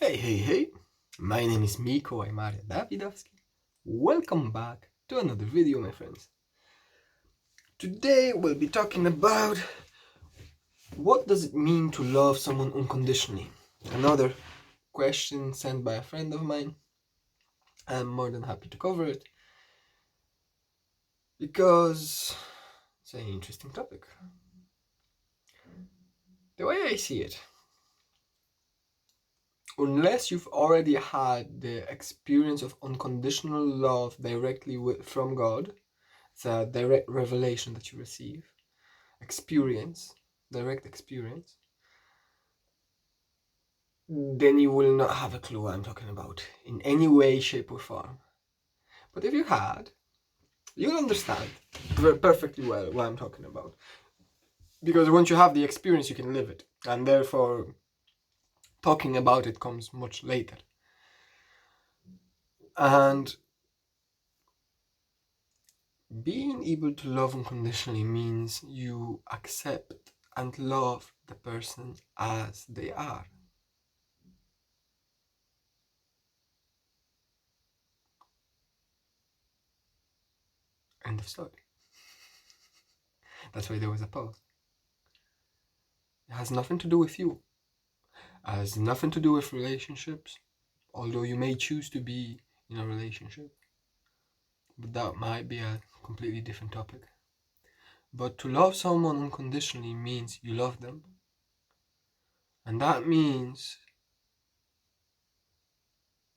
Hey, my name is Miko Aymaria Davidovski. Welcome back to another video, my friends. Today we'll be talking about what does it mean to love someone unconditionally. Another question sent by a friend of mine. I'm more than happy to cover it because it's an interesting topic. The way I see it, unless you've already had the experience of unconditional love directly from God, it's a direct revelation that you receive, direct experience, then you will not have a clue what I'm talking about in any way, shape, or form. But if you had, you'll understand perfectly well what I'm talking about. Because once you have the experience, you can live it, and therefore talking about it comes much later. And being able to love unconditionally means you accept and love the person as they are. End of story. That's why there was a pause. It has nothing to do with you. It has nothing to do with relationships, although you may choose to be in a relationship. But that might be a completely different topic. But to love someone unconditionally means you love them. And that means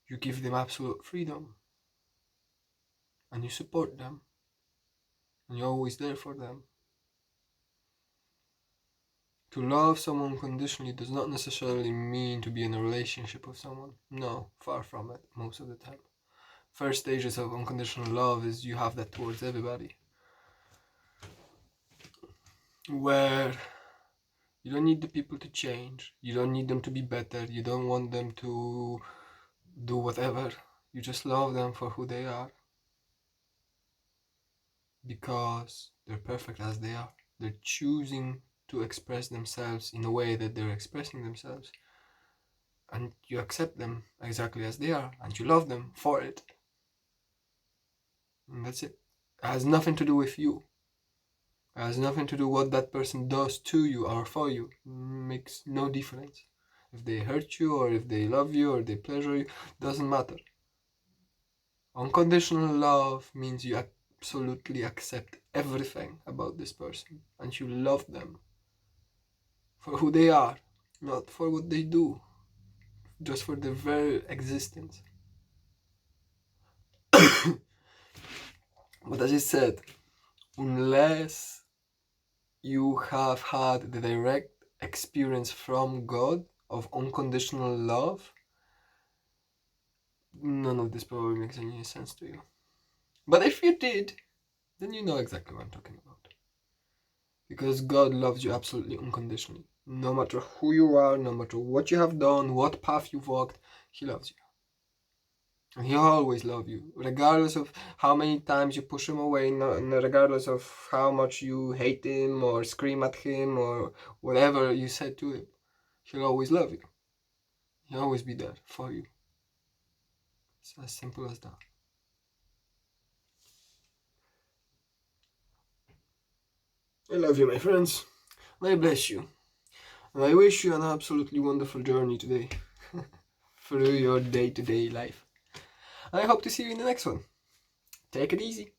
you give them absolute freedom. And you support them. And you're always there for them. To love someone unconditionally does not necessarily mean to be in a relationship with someone. No, far from it, most of the time. First stages of unconditional love is you have that towards everybody. Where you don't need the people to change. You don't need them to be better. You don't want them to do whatever. You just love them for who they are. Because they're perfect as they are. They're choosing to express themselves in a way that they're expressing themselves. And you accept them exactly as they are. And you love them for it. And that's it. It has nothing to do with you. It has nothing to do what that person does to you or for you. It makes no difference. If they hurt you or if they love you or they pleasure you, doesn't matter. Unconditional love means you absolutely accept everything about this person and you love them for who they are, not for what they do, just for their very existence. But as I said, unless you have had the direct experience from God of unconditional love, none of this probably makes any sense to you. But if you did, then you know exactly what I'm talking about. Because God loves you absolutely unconditionally. No matter who you are, no matter what you have done, what path you've walked, He loves you. And He'll always love you, regardless of how many times you push Him away, regardless of how much you hate Him or scream at Him or whatever you said to Him. He'll always love you. He'll always be there for you. It's as simple as that. I love you, my friends. And I bless you. And I wish you an absolutely wonderful journey today through your day-to-day life. And I hope to see you in the next one. Take it easy.